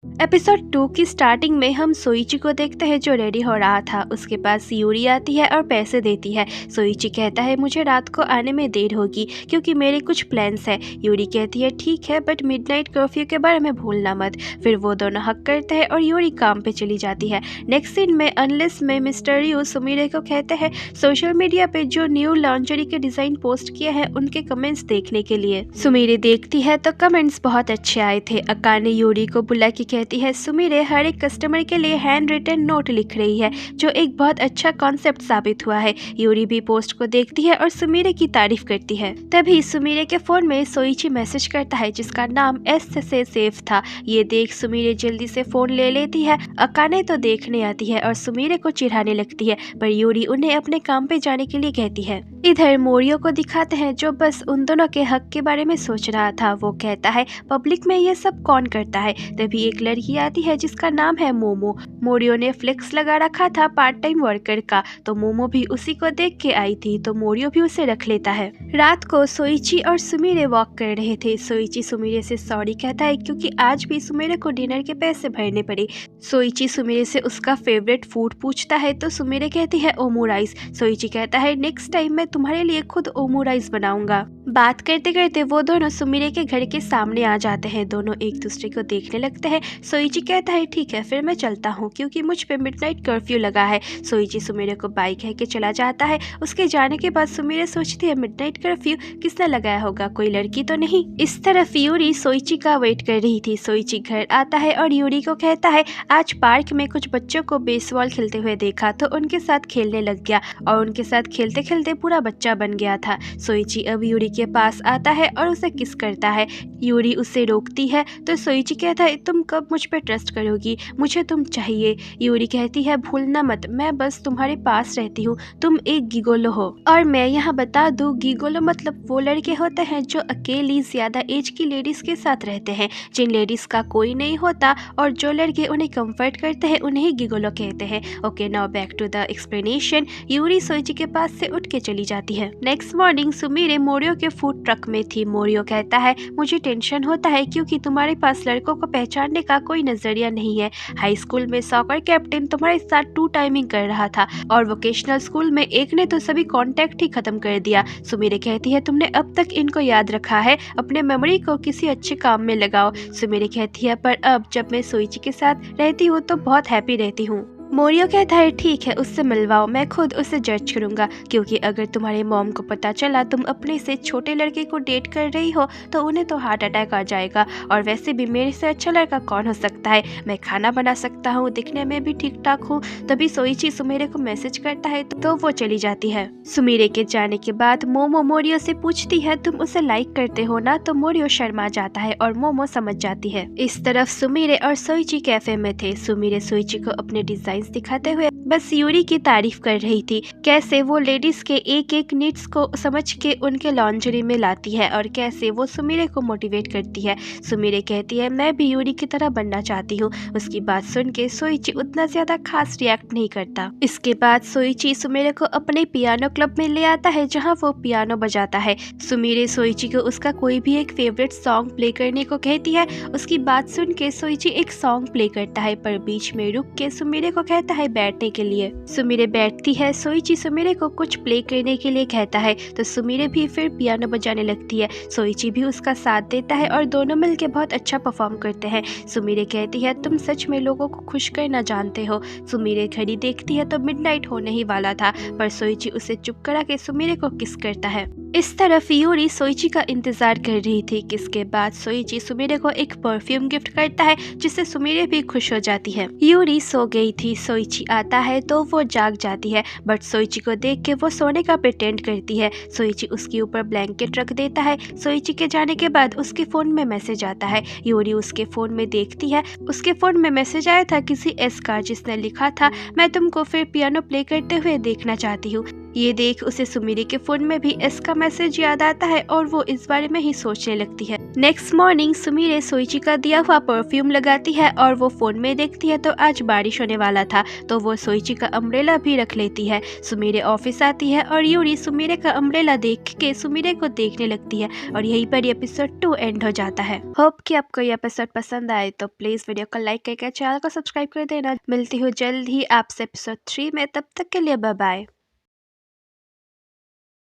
Episode 2 की starting में हम सोइची को देखते हैं जो रेडी हो रहा था। उसके पास यूरी आती है और पैसे देती है। सोइची कहता है मुझे रात को आने में देर होगी क्योंकि मेरे कुछ प्लान्स है। यूरी कहती है ठीक है बट मिडनाइट कर्फ्यू के बारे में भूलना मत। फिर वो दोनों हक करते हैं और यूरी काम पे चली जाती है। नेक्स्ट सीन में अनलेस में मिस्टर यू सुमिरे को कहते हैं सोशल मीडिया पे जो न्यू लॉन्जरी के डिजाइन पोस्ट किए हैं उनके कमेंट्स देखने के लिए। सुमिरे देखती है तो कमेंट्स बहुत अच्छे आए थे। अकाने यूरी को बुला के कहती है सुमिरे हर एक कस्टमर के लिए हैंड रिटन नोट लिख रही है जो एक बहुत अच्छा कॉन्सेप्ट साबित हुआ है। यूरी भी पोस्ट को देखती है और सुमिरे की तारीफ करती है। तभी सुमिरे के फोन में सोइची मैसेज करता है जिसका नाम एस से सेफ था। ये देख सुमिरे जल्दी से फोन ले लेती है। अकाने तो देखने आती है और सुमिरे को चिढ़ाने लगती है पर यूरी उन्हें अपने काम पे जाने के लिए कहती है। इधर मोरियो को दिखाते हैं जो बस उन दोनों के हक के बारे में सोच रहा था। वो कहता है पब्लिक में ये सब कौन करता है। तभी एक लड़की आती है जिसका नाम है मोमो। मोरियो ने फ्लेक्स लगा रखा था पार्ट टाइम वर्कर का तो मोमो भी उसी को देख के आई थी तो मोरियो भी उसे रख लेता है। रात को सोइची और सुमिरे वॉक कर रहे थे। सोइची सुमिरे से सॉरी कहता है क्योंकि आज भी सुमिरे को डिनर के पैसे भरने पड़े। सोइची सुमिरे से उसका फेवरेट फूड पूछता है तो सुमिरे कहती है ओमू राइस। सोइची कहता है नेक्स्ट टाइम मैं तुम्हारे लिए खुद ओमू राइस बनाऊंगा। बात करते करते वो दोनों सुमिरे के घर के सामने आ जाते हैं। दोनों एक दूसरे को देखने लगते हैं। सोइची कहता है ठीक है फिर मैं चलता हूँ क्योंकि मुझ पे मिडनाइट कर्फ्यू लगा है। सोइची सुमिरे को बाय कह के चला जाता है। उसके जाने के बाद सुमिरे सोचती है मिडनाइट कर्फ्यू किसने लगाया होगा, कोई लड़की तो नहीं। इस तरफ यूरी सोइची का वेट कर रही थी। सोइची घर आता है और यूरी को कहता है आज पार्क में कुछ बच्चों को बेसबॉल खेलते हुए देखा तो उनके साथ खेलने लग गया और उनके साथ खेलते खेलते पूरा बच्चा बन गया था। सोइची अब यूरी के पास आता है और उसे किस करता है। यूरी उसे रोकती है तो सोइची कहता है तुम कब मुझ पे ट्रस्ट करोगी, मुझे तुम चाहिए। यूरी कहती है भूलना मत मैं बस तुम्हारे पास रहती हूँ, तुम एक गिगोलो हो। और मैं यहाँ बता दूँ गिगोलो मतलब वो लड़के होते हैं जो अकेली ज्यादा एज की लेडीज के साथ रहते हैं, जिन लेडीज का कोई नहीं होता और जो लड़के उन्हें कंफर्ट करते हैं उन्हें ही गिगोलो कहते हैं। Okay now back to the explanation. Yuri Soichi के पास से उठ के चली जाती है। नेक्स्ट मॉर्निंग सुमिरे मोरियो के फूड ट्रक में थी। मोरियो कहता है मुझे टेंशन होता है क्योंकि तुम्हारे पास लड़कों को पहचानने का कोई नजरिया नहीं है। हाई स्कूल में सॉकर कैप्टन तुम्हारे साथ 2 टाइमिंग कर रहा था और वोकेशनल स्कूल में एक ने तो सभी कांटेक्ट ही खत्म कर दिया। सुमिरे कहती है तुमने अब तक इनको याद रखा है, अपने मेमोरी को किसी अच्छे काम में लगाओ। सुमिरे कहती है पर अब जब मैं सोइची के साथ रहती हूँ तो बहुत हैप्पी रहती हूँ। मोरियो कहता है ठीक है उससे मिलवाओ, मैं खुद उसे जज करूंगा क्योंकि अगर तुम्हारे मॉम को पता चला तुम अपने से छोटे लड़के को डेट कर रही हो तो उन्हें तो हार्ट अटैक आ जाएगा और वैसे भी मेरे से अच्छा लड़का कौन हो सकता है, मैं खाना बना सकता हूँ, दिखने में भी ठीक ठाक हूँ। तभी सोइची सुमिरे को मैसेज करता है तो वो चली जाती है। सुमिरे के जाने के बाद मोमो मोरियो से पूछती है तुम उसे लाइक करते हो ना, तो मोरियो शर्मा जाता है और मोमो समझ जाती है। इस तरफ सुमिरे और सोइची कैफे में थे। सुमिरे सोइची को अपने डिजाइन दिखाते हुए बस यूरी की तारीफ कर रही थी, कैसे वो लेडीज के एक एक नीड्स को समझ के उनके लॉन्जरी में लाती है और कैसे वो सुमिरे को मोटिवेट करती है। सुमिरे कहती है मैं भी यूरी की तरह बनना चाहती हूँ। उसकी बात सुन के सोइची उतना ज्यादा खास रिएक्ट नहीं करता। इसके बाद सोइची सुमिरे को अपने पियानो क्लब में ले आता है जहाँ वो पियानो बजाता है। सुमिरे सोइची को उसका कोई भी एक फेवरेट सॉन्ग प्ले करने को कहती है। उसकी बात सुन के सोइची एक सॉन्ग प्ले करता है पर बीच में रुक के सुमिरे को कहता है बैठने के लिए। सुमिरे बैठती है। सोइची सुमिरे को कुछ प्ले करने के लिए कहता है तो सुमिरे भी फिर पियानो बजाने लगती है। सोइची भी उसका साथ देता है और दोनों मिलके बहुत अच्छा परफॉर्म करते हैं। सुमिरे कहती है तुम सच में लोगों को खुश करना जानते हो। सुमिरे घड़ी देखती है तो मिडनाइट होने ही वाला था पर सोइची उसे चुप करा के सुमिरे को किस करता है। इस तरफ यूरी सोइची का इंतजार कर रही थी। किसके बाद सोइची सुमिरे को एक परफ्यूम गिफ्ट करता है जिससे सुमिरे भी खुश हो जाती है। यूरी सो गई थी। सोइची आता है तो वो जाग जाती है बट सोइची को देख के वो सोने का प्रिटेंड करती है। सोइची उसके ऊपर ब्लैंकेट रख देता है। सोइची के जाने के बाद उसके फोन में मैसेज आता है। यूरी उसके फोन में देखती है। उसके फोन में मैसेज आया था किसी एस का जिसने लिखा था मैं तुमको फिर पियानो प्ले करते हुए देखना चाहती हूँ। ये देख उसे सुमिरे के फोन में भी इसका मैसेज याद आता है और वो इस बारे में ही सोचने लगती है। नेक्स्ट मॉर्निंग सुमिरे सोइची का दिया हुआ परफ्यूम लगाती है और वो फोन में देखती है तो आज बारिश होने वाला था, तो वो सोइची का अम्ब्रेला भी रख लेती है। सुमिरे ऑफिस आती है और यूरी सुमिरे का अम्ब्रेला देख के सुमिरे को देखने लगती है और यहीं पर एपिसोड 2 एंड हो जाता है। होप कि आपको ये एपिसोड पसंद आए, तो प्लीज वीडियो को लाइक करके चैनल को सब्सक्राइब कर देना। मिलती हूँ जल्द ही आपसे एपिसोड 3 में, तब तक के लिए बाय बाय।